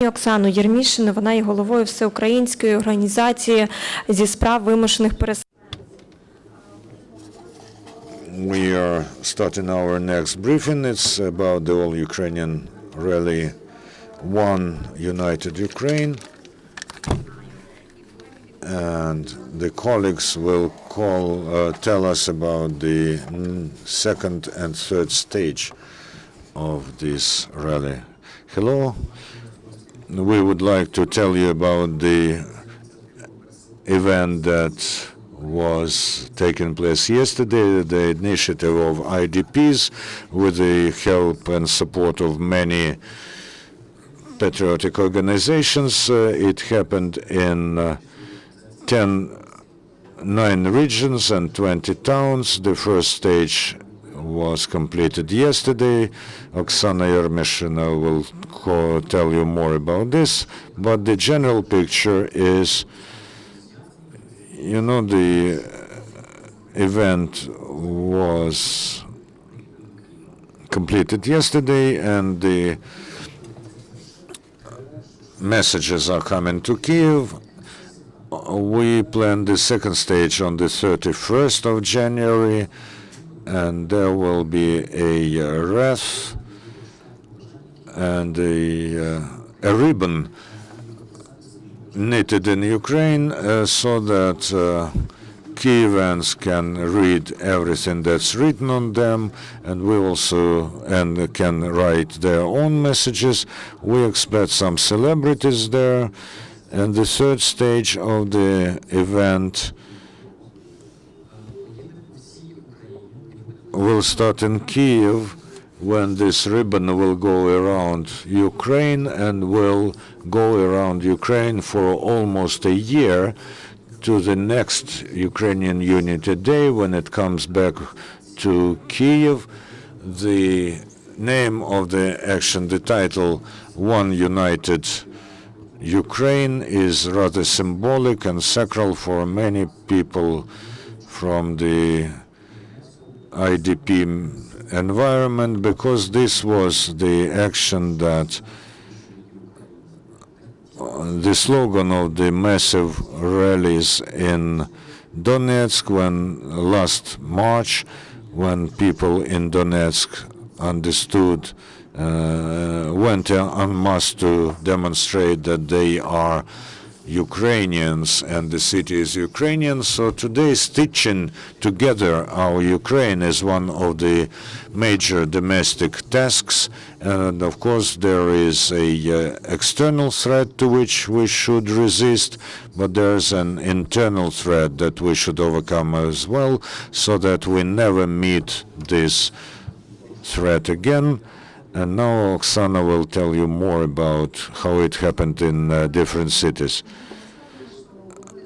пані Оксану Єрмішину. Вона є головою Всеукраїнської організації зі справ вимушених переселенців. We are starting our next briefing. It's about the All-Ukrainian rally, One United Ukraine. And the colleagues will tell us about the second and third stage of this rally. Hello. We would like to tell you about the event that was taking place yesterday, the initiative of IDPs with the help and support of many patriotic organizations. It happened in 9 regions and 20 towns. The first stage was completed yesterday. Oksana Yermishina will tell you more about this, but the general picture is, you know, the event was completed yesterday, and the messages are coming to Kyiv. We plan the second stage on the 31st of January, and there will be a wreath and a ribbon knitted in Ukraine so that Kyivans can read everything that's written on them, and we also can write their own messages. We expect some celebrities there. And the third stage of the event will start in Kyiv, when this ribbon will go around Ukraine and will go around Ukraine for almost a year to the next Ukrainian Unity Day when it comes back to Kyiv. The name of the action, the title, One United Ukraine, is rather symbolic and sacral for many people from the IDP environment, because this was the action that the slogan of the massive rallies in Donetsk last March, when people in Donetsk understood, went en masse to demonstrate that they are Ukrainians and the city is Ukrainian. So today, stitching together our Ukraine is one of the major domestic tasks. And of course, there is a external threat to which we should resist, but there's an internal threat that we should overcome as well, so that we never meet this threat again. And now Oksana will tell you more about how it happened in different cities.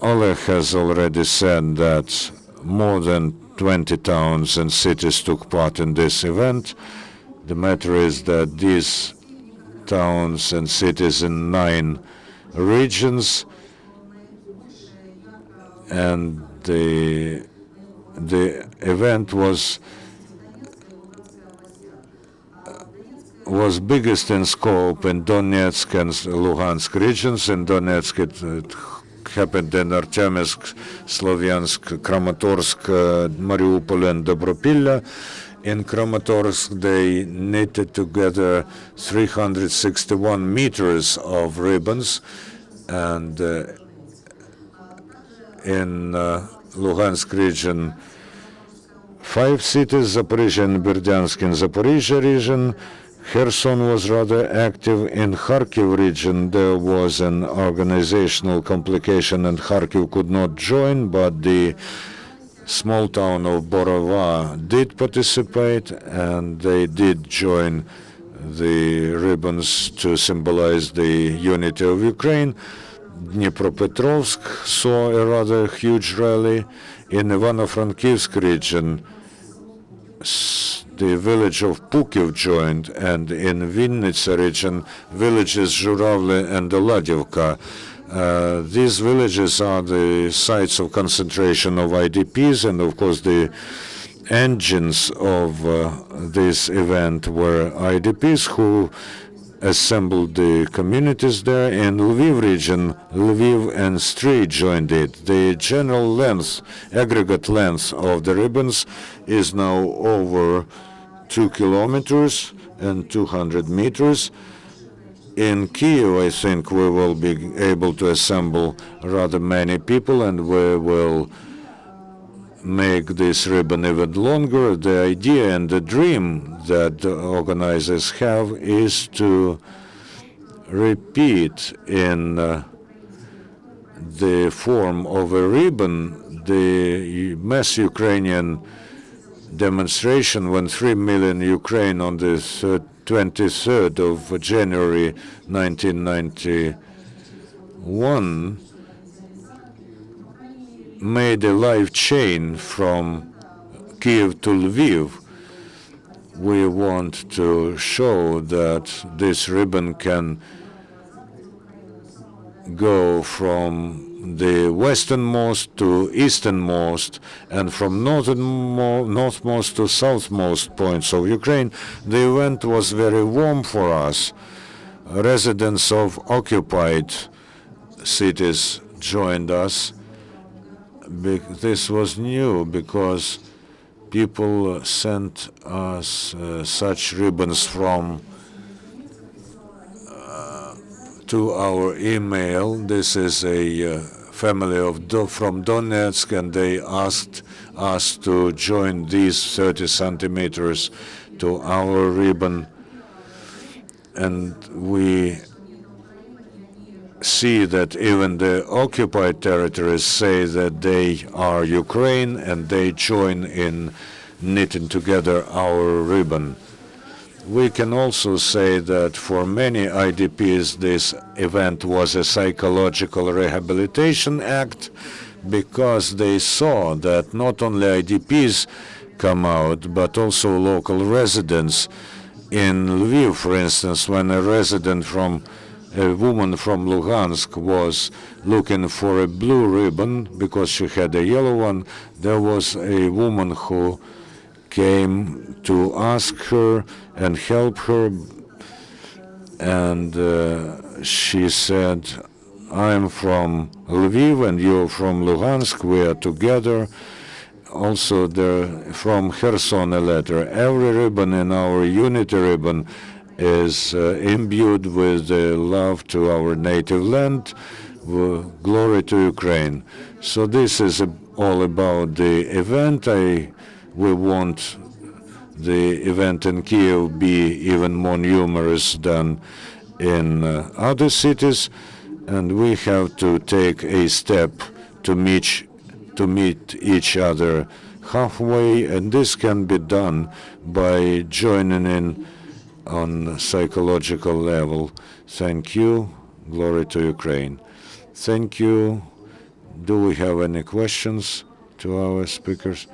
Oleh has already said that more than 20 towns and cities took part in this event. The matter is that these towns and cities in 9 regions, and the event was biggest in scope in Donetsk and Luhansk regions. In Donetsk, it happened in Artemysk, Slovyansk, Kramatorsk, Mariupol, and Dobropilla. In Kramatorsk, they knitted together 361 meters of ribbons, and in Luhansk region, 5 cities, Zaporizhia and Berdyansk in Zaporizhia region. Kherson was rather active. In Kharkiv region, there was an organizational complication and Kharkiv could not join, but the small town of Borova did participate, and they did join the ribbons to symbolize the unity of Ukraine. Dnipropetrovsk saw a rather huge rally. In Ivano-Frankivsk region, the village of Pukiv joined, and in Vinnytsia region, villages Zhuravli and Oladivka. These villages are the sites of concentration of IDPs, and of course the engines of this event were IDPs who assembled the communities there. In Lviv region, Lviv and Stry joined it. The general length, aggregate length of the ribbons is now over 2 kilometers and 200 meters. In Kyiv, I think we will be able to assemble rather many people, and we will make this ribbon even longer. The idea and the dream that the organizers have is to repeat in the form of a ribbon the mass Ukrainian demonstration when 3 million Ukraine on the 23rd of January 1991 made a live chain from Kyiv to Lviv. We want to show that this ribbon can go from the westernmost to easternmost and from northmost to southmost points of Ukraine. The event was very warm for us. Residents of occupied cities joined us. This was new because people sent us such ribbons to our email. This is a family from Donetsk, and they asked us to join these 30 centimeters to our ribbon. And we see that even the occupied territories say that they are Ukraine, and they join in knitting together our ribbon. We can also say that for many IDPs, this event was a psychological rehabilitation act, because they saw that not only IDPs come out, but also local residents. In Lviv, for instance, when a woman from Luhansk was looking for a blue ribbon because she had a yellow one, there was a woman who came to ask her and help her, and she said, "I'm from Lviv and you're from Luhansk, we are together." Also from Kherson a letter. Every ribbon in our unity ribbon is imbued with love to our native land, glory to Ukraine. So this is all about the event. We want the event in Kyiv be even more numerous than in other cities, and we have to take a step to meet each other halfway, and this can be done by joining in on psychological level. Thank you. Glory to Ukraine. Thank you. Do we have any questions to our speakers?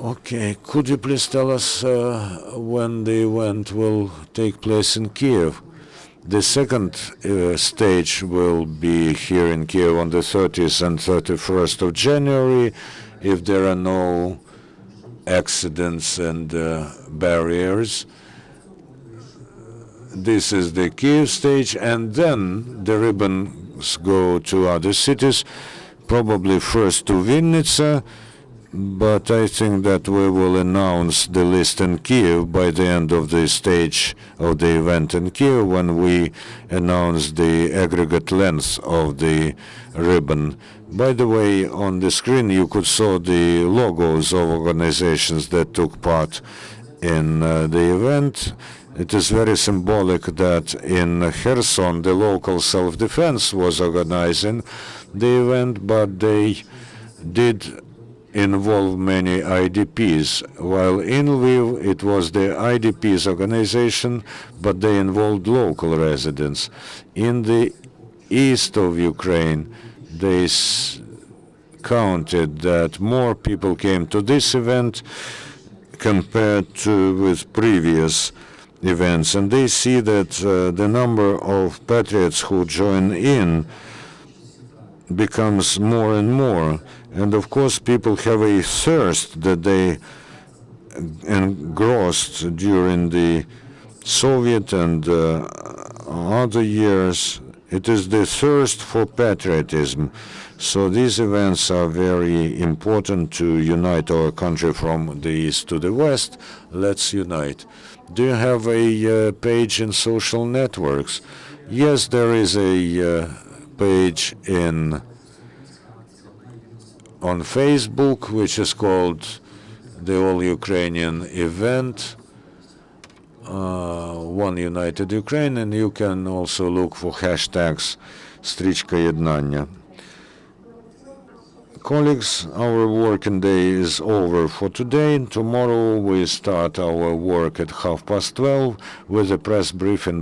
Okay, could you please tell us when the event will take place in Kyiv? The second stage will be here in Kyiv on the 30th and 31st of January, if there are no accidents and barriers. This is the Kyiv stage, and then the ribbons go to other cities, probably first to Vinnytsia, but I think that we will announce the list in Kyiv by the end of the stage of the event in Kyiv, when we announce the aggregate length of the ribbon. By the way, on the screen you could saw the logos of organizations that took part in the event. It is very symbolic that in Kherson the local self-defense was organizing the event, but they did involve many IDPs, while in Lviv it was the IDPs organization, but they involved local residents. In the east of Ukraine, they counted that more people came to this event compared to with previous events, and they see that the number of patriots who join in becomes more and more. And of course, people have a thirst that they engrossed during the Soviet and other years, it is the thirst for patriotism. So these events are very important to unite our country from the east to the west. Let's unite. Do you have a page in social networks? Yes, there is a page on Facebook, which is called the All-Ukrainian event, One United Ukraine, and you can also look for hashtags Стрічка Єднання. Colleagues, our working day is over for today. Tomorrow we start our work at 12:30 with a press briefing